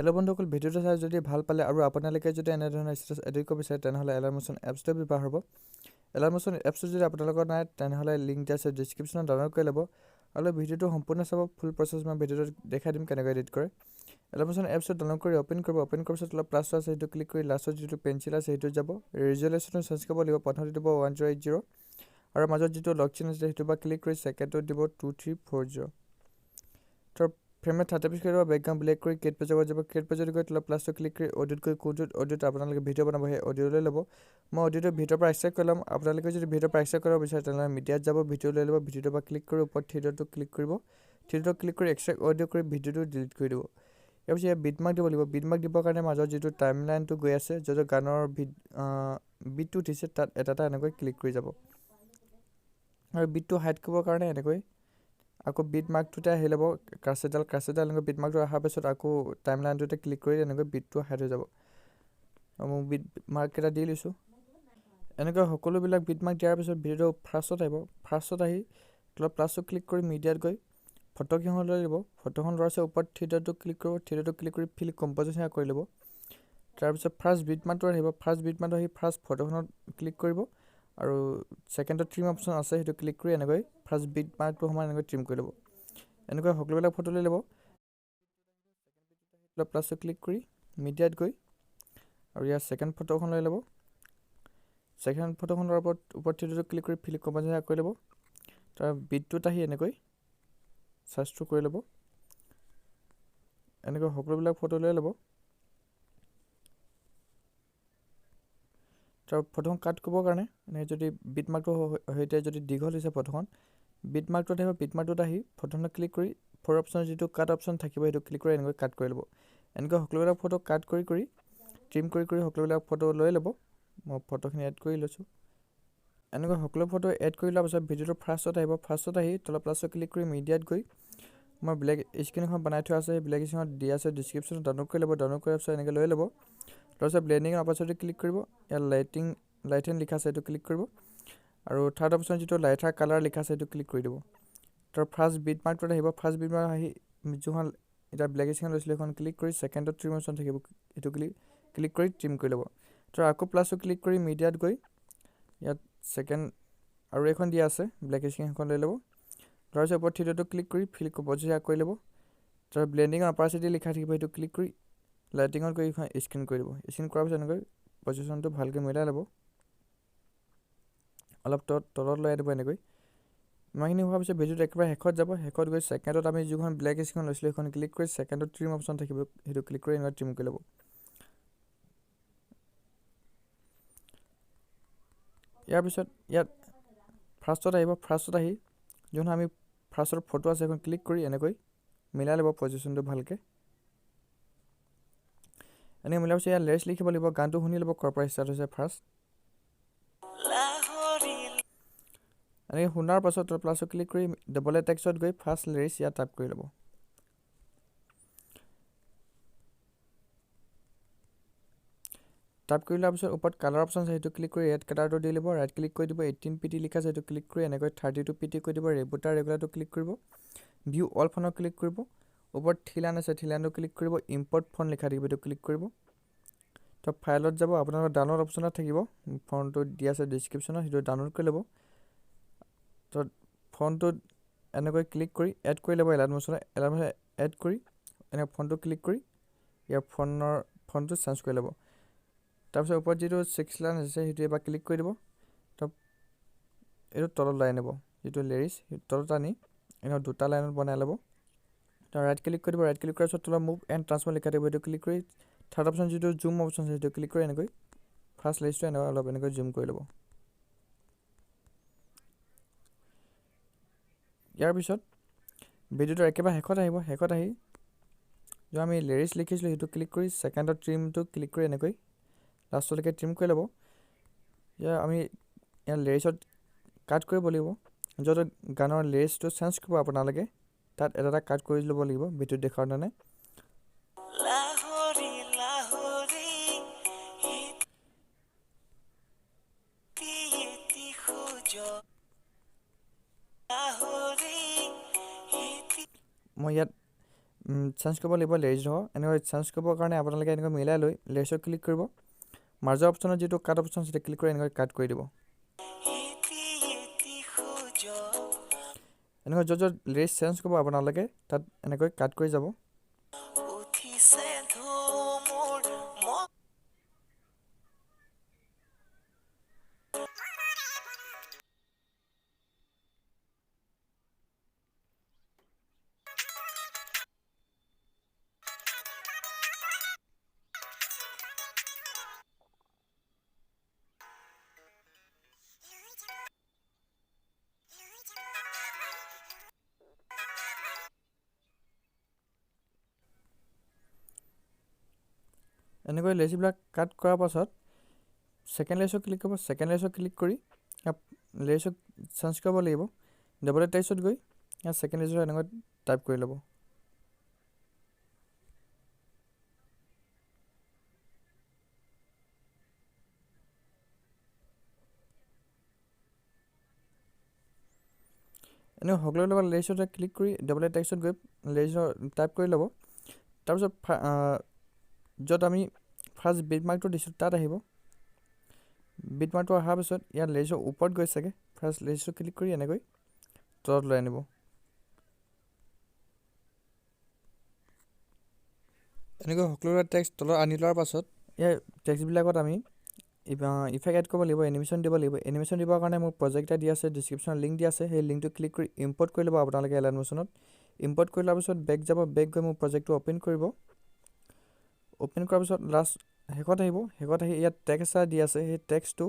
Hello' বন্ধুসকল, ভিডিঅ'টো চাই যদি ভাল পালে আৰু আপোনালোকে যদি এনেধৰণৰ ষ্টেটাছ এডিট কৰিব বিচাৰে তেনেহ'লে এলাৰ্মোশ্যন এপছটো ব্যৱহাৰ হ'ব। এলাৰ্মোশ্যন এপছটো যদি আপোনালোকৰ নাই তেনেহ'লে লিংক দিয়া আছে ডিছক্ৰিপশ্যনত, ডাউনলোড কৰি ল'ব আৰু ভিডিঅ'টো সম্পূৰ্ণ চাব। ফুল প্ৰচেছ মই ভিডিঅ'টো দেখাই দিম কেনেকৈ এডিট কৰে। এলাৰ্মোশ্যন এপছটো ডাউনলোড কৰি অ'পেন কৰাৰ পিছত অলপ প্লাছ আছে সেইটো ক্লিক কৰি লাষ্টত যিটো পেঞ্চিল আছে সেইটো যাব। ৰিজুলেশ্যনটো চেঞ্জ কৰিব লাগিব। প্ৰথমতে দিব 1080 আৰু মাজত যিটো লক চিন আছে সেইটো বা ক্লিক কৰি ছেকেণ্ডত দিব 2340। তাৰ ফ্ৰেমত 30 কৰি দিব। বেকগ্ৰাউণ্ড ব্লেক কৰি কেট পেজত যাব। কেট পেজত গৈ তলত প্লাছটো ক্লিক কৰি অডিঅ'ত গৈ কোনটোত অডিঅ'ত আপোনালোকে ভিডিঅ' বনাব সেই অডিঅ' লৈ ল'ব। মই অডিঅ'টো ভিডিঅ'ৰ পৰা এক্সট্ৰেক্ট কৰি ল'ম। আপোনালোকে যদি ভিডিঅ'ৰ পৰা এক্সট্ৰেক্ট কৰিব বিচাৰে তেনেহ'লে মিডিয়াত যাব, ভিডিঅ' লৈ ল'ব। ভিডিঅ'টোৰ পৰা ক্লিক কৰি ওপৰত থ্ৰীডটটো ক্লিক কৰিব। থ্ৰীডটটো ক্লিক কৰি এক্সট্ৰেক্ট অডিঅ' কৰি ভিডিঅ'টো ডিলিট কৰি দিব। ইয়াৰ পিছত ইয়াত বিটমাৰ্ক দিব লাগিব। বিটমাৰ্ক দিবৰ কাৰণে মাজত যিটো টাইমলাইনটো গৈ আছে য'ত গানৰ বিটটো উঠিছে তাত এটা এনেকৈ ক্লিক কৰি যাব আৰু বিটটো হাইড কৰিবৰ কাৰণে এনেকৈ আকৌ বিট মাৰ্কটোতে আহি ল'ব। কাছেডাল এনেকৈ বিট মাৰ্কটো অহাৰ পিছত আকৌ টাইম লাইনটোতে ক্লিক কৰি এনেকৈ বিটটো হাইড হৈ যাব। মই বিট মাৰ্ককেইটা দি লৈছোঁ। এনেকৈ সকলোবিলাক বিট মাৰ্ক দিয়াৰ পিছত ভিডিঅ'টো ফাৰ্ষ্টত আহিব। ফাৰ্ষ্টত আহি তলত প্লাছটো ক্লিক কৰি মিডিয়াত গৈ ফটোকেইখন লৈ ল'ব। ফটোখন লোৱাৰ পিছত ওপৰত থ্ৰীডটটো ক্লিক কৰিব। থ্ৰীডটটো ক্লিক কৰি ফিল কম্প'জিশ্যন কৰি ল'ব। তাৰপিছত ফাৰ্ষ্ট বিট মাৰ্কটো আহিব। ফাৰ্ষ্ট বিট মাৰ্কটো আহি ফাৰ্ষ্ট ফটোখনত ক্লিক কৰিব আৰু ছেকেণ্ডত ট্ৰিম অপশ্যন আছে সেইটো ক্লিক কৰি এনেকৈ ফাৰ্ষ্ট বিট মাৰ্কটো সমান এনেকৈ ট্ৰিম কৰি ল'ব। এনেকৈ সকলোবিলাক ফটো লৈ ল'ব। প্লাছটো ক্লিক কৰি মিডিয়াত গৈ আৰু ইয়াৰ ছেকেণ্ড ফটোখন লৈ ল'ব। ছেকেণ্ড ফটোখন লোৱাৰ ওপৰত থ্ৰীডটটো ক্লিক কৰি ফিল কম্প'জিশ্যন কৰি ল'ব। তাৰ বিটটোত আহি এনেকৈ চাৰ্চটো কৰি ল'ব। এনেকৈ সকলোবিলাক ফটো লৈ ল'ব। তাৰ ফটোখন কাট কৰিবৰ কাৰণে এনেকৈ যদি বিট মাৰ্কটো সৈতে যদি দীঘল হৈছে ফটোখন, বিট মাৰ্কটোত আহিব। বিট মাৰ্কটোত আহি ফটোখনত ক্লিক কৰি ফ'ৰ অপশ্যনৰ যিটো কাট অপশ্যন থাকিব সেইটো ক্লিক কৰি এনেকৈ কাট কৰি ল'ব। এনেকৈ সকলোবিলাক ফটো কাট কৰি ট্ৰিম কৰি সকলোবিলাক ফটো লৈ ল'ব। মই ফটোখিনি এড কৰি লৈছোঁ। এনেকৈ সকলো ফটো এড কৰি লোৱাৰ পাছত ভিডিঅ'টো ফাৰ্ষ্টত আহিব। ফাৰ্ষ্টত আহি তলত প্লাছটো ক্লিক কৰি মিডিয়াত গৈ মই ব্লেক স্ক্ৰীন এখন বনাই থোৱা আছে, সেই ব্লেক স্ক্ৰীণত দি আছে ডিছক্ৰিপশ্যনত, ডাউনলোড কৰি ল'ব। ডাউনলোড কৰাৰ পিছত এনেকৈ লৈ ল'ব। তাৰপিছত ব্লেণ্ডিঙৰ অপশ্যনটো ক্লিক কৰিব। ইয়াত লাইটেন লিখা আছে সেইটো ক্লিক কৰিব আৰু থাৰ্ড অপশ্যন যিটো লাইটাৰ কালাৰ লিখা আছে সেইটো ক্লিক কৰি দিব। তাৰ ফাৰ্ষ্ট বিট মাৰ্কটোত আহিব। ফাৰ্ষ্ট বিট মাৰ্ক আহি যোনখন এতিয়া ব্লেক স্ক্ৰীণ লৈছিলোঁ সেইখন ক্লিক কৰি ছেকেণ্ডত ট্ৰিম অপশ্যন থাকিব সেইটো ক্লিক কৰি ট্ৰিম কৰি ল'ব। তাৰ আকৌ প্লাছটো ক্লিক কৰি মিডিয়াত গৈ ইয়াত ছেকেণ্ড আৰু এখন দিয়া আছে ব্লেক স্ক্ৰীণ সেইখন লৈ ল'ব। তাৰপিছত ওপৰত থ্ৰীডটটো ক্লিক কৰি ফিল কম্প'জিশ্যন কৰি ল'ব। তাৰ ব্লেণ্ডিঙৰ অপাৰচিটি লিখা থাকিব সেইটো ক্লিক কৰি লাইটিঙত গৈ এইখন স্ক্ৰীণ কৰি দিব। স্ক্ৰীণ কৰাৰ পিছত এনেকৈ পজিশ্যনটো ভালকৈ মিলাই ল'ব। অলপ তলত লৈ আনিব এনেকৈ। ইমানখিনি হোৱাৰ পিছত ভিডিঅ'টো একেবাৰে শেষত যাব। শেষত গৈ ছেকেণ্ডত আমি যিখন ব্লেক স্ক্ৰীণ লৈছিলোঁ সেইখন ক্লিক কৰি ছেকেণ্ডত ট্ৰিম অপশ্যন থাকিব সেইটো ক্লিক কৰি এনেকৈ ট্ৰিম কৰি ল'ব। ইয়াৰ পিছত ইয়াত ফাৰ্ষ্টত আহিব। ফাৰ্ষ্টত আহি যোনখন আমি ফাৰ্ষ্টৰ ফটো আছে সেইখন ক্লিক কৰি এনেকৈ মিলাই ল'ব পজিশ্যনটো ভালকৈ। এনেকৈ মিলাৰ পিছত ইয়াত লিৰিক্স লিখিব লাগিব। গানটো শুনি ল'ব ক'ৰ পৰা ষ্টাৰ্ট হৈছে ফাৰ্ষ্ট। এনেকৈ শুনাৰ পাছত প্লাছটো ক্লিক কৰি ডবল টেক্সটত গৈ ফাৰ্ষ্ট লিৰিক্স ইয়াত টাইপ কৰি ল'ব। টাইপ কৰি লোৱাৰ পিছত ওপৰত কালাৰ অপশ্যন আছে সেইটো ক্লিক কৰি ৰেড কালাৰটো দি ল'ব। ৰাইট ক্লিক কৰি দিব। 18 PT লিখা আছে সেইটো ক্লিক কৰি এনেকৈ 32 PT কৰি দিব। ৰেগুলাৰটো ক্লিক কৰিব। ভিউ অল ফোনত ক্লিক কৰিব। ওপৰত থ্ৰী লাইন আছে থ্ৰী লাইনটো ক্লিক কৰিব। ইম্পৰ্ট ফোন লিখা থাকিব সেইটো ক্লিক কৰিব। তো ফাইলত যাব। আপোনালোকৰ ডাউনলোড অপশ্যনত থাকিব ফোনটো দি আছে ডিছক্ৰিপশ্যনত, সেইটো ডাউনলোড কৰি ল'ব। তো ফোনটোত এনেকৈ ক্লিক কৰি এড কৰি ল'ব। এলাৰ্মোশ্যনত এড কৰি এনেকৈ ফোনটো ক্লিক কৰি ইয়াৰ ফোনটো চেঞ্জ কৰি ল'ব। তাৰপিছত ওপৰত যিটো 6 লাইন আছে সেইটো এবাৰ ক্লিক কৰি দিব। তো এইটো তলত লৈ আনিব যিটো লিৰিক্স সেইটো তলত আনি এনেকৈ দুটা লাইনত বনাই ল'ব। তো ৰাইট ক্লিক কৰি দিব। ৰাইট ক্লিক কৰাৰ পিছত তলত মুভ এণ্ড ট্ৰান্সফৰ্ম লিখা থাকিব সেইটো ক্লিক কৰি থাৰ্ড অপশ্যন যিটো জুম অপশ্যন আছে সেইটো ক্লিক কৰি এনেকৈ ফাৰ্ষ্ট লিৰিক্সটো এনেকৈ অলপ এনেকৈ জুম কৰি ল'ব। ইয়াৰ পিছত ভিডিঅ'টোৰ একেবাৰে শেষত আহিব। শেষত আহি য'ত আমি লিৰিক্স লিখিছিলোঁ সেইটো ক্লিক কৰি ছেকেণ্ডত ট্ৰিমটো ক্লিক কৰি এনেকৈ লাষ্টলৈকে ট্ৰিম কৰি ল'ব। আমি ইয়াৰ লিৰিক্সত কাট কৰিব লাগিব। য'ত গানৰ লিৰিক্সটো চেঞ্জ কৰিব আপোনালোকে তাত এটা কাট কৰি ল'ব লাগিব ভিডিঅ'ত দেখুৱাৰ ধৰণে। মই ইয়াত চেঞ্জ কৰিব লাগিব লেয়াৰ্ছ এনেকৈ চেঞ্জ কৰিবৰ কাৰণে আপোনালোকে এনেকৈ মিলাই লৈ লেয়াৰ্ছত ক্লিক কৰিব মাৰ্জাৰ অপশ্যনত যিটো কাট অপশ্যন আছে ক্লিক কৰি এনেকৈ কাট কৰি দিব এনেকৈ য'ত লেয়াৰ্ছ চেঞ্জ কৰিব আপোনালোকে তাত এনেকৈ কাট কৰি যাব এনেকৈ লেয়াৰ্ছবিলাক কাট কৰাৰ পাছত সেকেন্ড লেয়াৰ্ছত ক্লিক কৰিব সেকেন্ড লেয়াৰ্ছত ক্লিক কৰি লেয়াৰ্ছত চেঞ্জ কৰিব লাগিব ডাবল টেক্সটত গৈ সেকেন্ড লেয়াৰ্ছত এনেকৈ টাইপ কৰি ল'ব এনেকৈ সকলোৰে লগত লেয়াৰ্ছত ক্লিক কৰি ডাবল টেক্সটত গৈ লেয়াৰ্ছৰ টাইপ কৰি ল'ব তাৰপিছত য'ত আমি ফাৰ্ষ্ট বিটমাৰ্কটো দিছোঁ তাত আহিব বিটমাৰ্কটো অহাৰ পিছত ইয়াত লেয়াৰ্ছৰ ওপৰত গৈ চাগে ফাৰ্ষ্ট লেয়াৰ্ছত ক্লিক কৰি এনেকৈ তলত লৈ আনিব এনেকৈ সকলোৰে টেক্সট তলত আনি লোৱাৰ পাছত ইয়াৰ টেক্সটবিলাকত আমি ইফেক্ট এড কৰিব লাগিব এনিমেশ্যন দিব লাগিব এনিমেশ্যন দিবৰ কাৰণে মোৰ প্ৰজেক্ট এটা দি আছে ডিছক্ৰিপশ্যনত লিংক দি আছে সেই লিংকটো ক্লিক কৰি ইম্পৰ্ট কৰি ল'ব আপোনালোকে এলাইট মোশ্যনত ইম্পৰ্ট কৰি লোৱাৰ পিছত বেক যাব বেক গৈ মোৰ প্ৰজেক্টটো অ'পেন কৰিব অ'পেন কৰাৰ পিছত লাষ্ট শেষত আহিব শেষত আহি ইয়াত টেক্সট এটা দি আছে সেই টেক্সটটো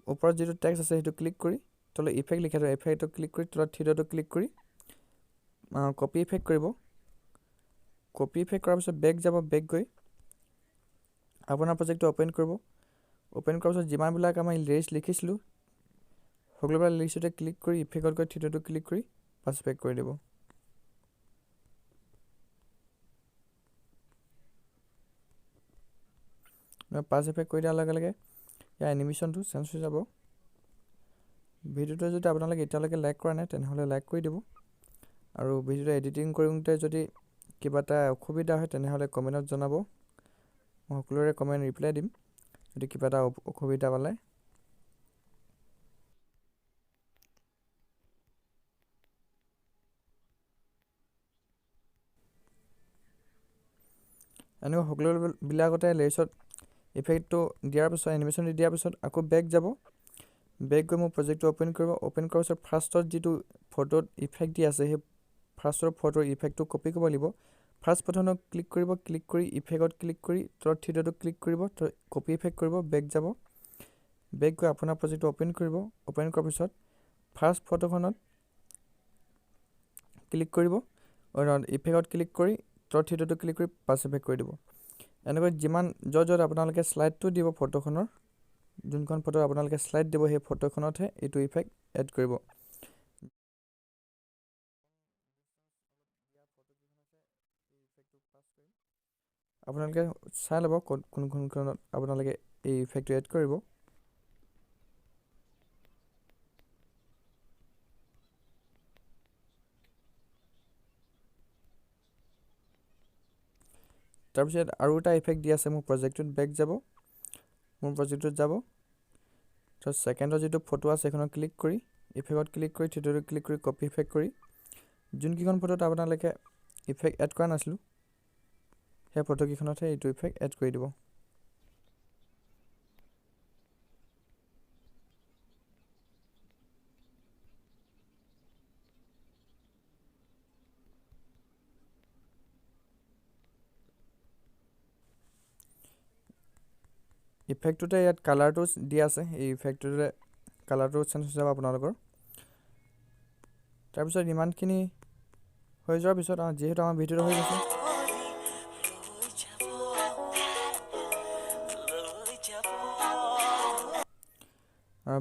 ওপৰত যিটো টেক্সট আছে সেইটো ক্লিক কৰি তলত ইফেক্ট লিখা থাকে ইফেক্টটো ক্লিক কৰি তলত থ্ৰীডটো ক্লিক কৰি কপি ইফেক্ট কৰিব কপি ইফেক্ট কৰাৰ পিছত বেক যাব বেক গৈ আপোনাৰ প্ৰজেক্টটো অ'পেন কৰিব অ'পেন কৰাৰ পিছত যিমানবিলাক আমি লেয়াৰ্ছ লিখিছিলোঁ সকলোবিলাক লেয়াৰ্ছতে ক্লিক কৰি ইফেক্টত গৈ থ্ৰীডটো ক্লিক কৰি পাছ বেক কৰি দিব পাছ ইফেক্ট কৰি দিয়াৰ লগে লগে ইয়াৰ এনিমেশ্যনটো চেঞ্জ হৈ যাব ভিডিঅ'টো যদি আপোনালোকে এতিয়ালৈকে লাইক কৰা নাই তেনেহ'লে লাইক কৰি দিব আৰু ভিডিঅ'টো এডিটিং কৰোঁতে যদি কিবা এটা অসুবিধা হয় তেনেহ'লে কমেণ্টত জনাব মই সকলোৰে কমেণ্ট ৰিপ্লাই দিম যদি কিবা এটা অসুবিধা পালে এনেকৈ সকলোবিলাকতে লেয়াৰ্ছত ইফেক্টটো দিয়াৰ পিছত এনিমেশ্যন দিয়াৰ পিছত আকৌ বেক যাব বেক গৈ মোৰ প্ৰজেক্টটো অ'পেন কৰিব অ'পেন কৰাৰ পিছত ফাৰ্ষ্টত যিটো ফটোত ইফেক্ট দি আছে সেই ফাৰ্ষ্টৰ ফটোৰ ইফেক্টটো কপি কৰিব লাগিব ফাৰ্ষ্ট প্ৰথমত ক্লিক কৰিব ক্লিক কৰি ইফেক্টত ক্লিক কৰি তলত থ্ৰীডটো ক্লিক কৰিব কপি ইফেক্ট কৰিব বেক যাব বেক গৈ আপোনাৰ প্ৰজেক্টটো অ'পেন কৰিব অ'পেন কৰাৰ পিছত ফাৰ্ষ্ট ফটোখনত ক্লিক কৰিব ইফেক্টত ক্লিক কৰি তলত থ্ৰীডটো ক্লিক কৰি পাছ ইফেক্ট কৰি দিব এনেকৈ যিমান য'ত আপোনালোকে শ্লাইডটো দিব ফটোখনৰ যোনখন ফটো আপোনালোকে শ্লাইড দিব সেই ফটোখনতহে এইটো ইফেক্ট এড কৰিব আপোনালোকে চাই ল'ব কোনখনত আপোনালোকে এই ইফেক্টটো এড কৰিব তাৰপিছত আৰু এটা ইফেক্ট দি আছে মোৰ প্ৰজেক্টটোত বেক যাব মোৰ প্ৰজেক্টটোত যাব তাৰপিছত ছেকেণ্ডৰ যিটো ফটো আছে সেইখনত ক্লিক কৰি ইফেক্টত ক্লিক কৰি থ্ৰীডটো ক্লিক কৰি কপি ইফেক্ট কৰি যোনকেইখন ফটোত আপোনালোকে ইফেক্ট এড কৰা নাছিলোঁ সেই ফটোকেইখনতহে এইটো ইফেক্ট এড কৰি দিব ইফেক্টটোতে ইয়াত কালাৰটো দি আছে এই ইফেক্টটোতে কালাৰটো চেঞ্জ হৈ যাব আপোনালোকৰ তাৰপিছত ইমানখিনি হৈ যোৱাৰ পিছত যিহেতু আমাৰ ভিডিঅ'টো হৈ গৈছে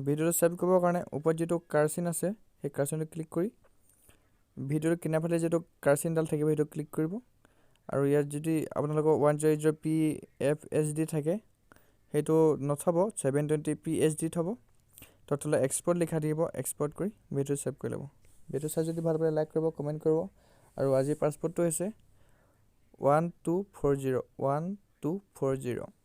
ভিডিঅ'টো ছেভ কৰিবৰ কাৰণে ওপৰত যিটো কাৰ্চিন আছে সেই কাৰ্চিনটো ক্লিক কৰি ভিডিঅ'টো কিনাৰফালে যিটো কাৰ্চিনডাল থাকিব সেইটো ক্লিক কৰিব আৰু ইয়াত যদি আপোনালোকৰ 100 PFHD থাকে সেইটো নথব 720p HD থ'ব তললৈ এক্সপৰ্ট লিখা থাকিব এক্সপৰ্ট কৰি ভিডিঅ'টো ছেভ কৰি ল'ব ভিডিঅ'টো চাই যদি ভাল পালে লাইক কৰিব কমেণ্ট কৰিব আৰু আজিৰ পাছপোৰ্টটো হৈছে 1240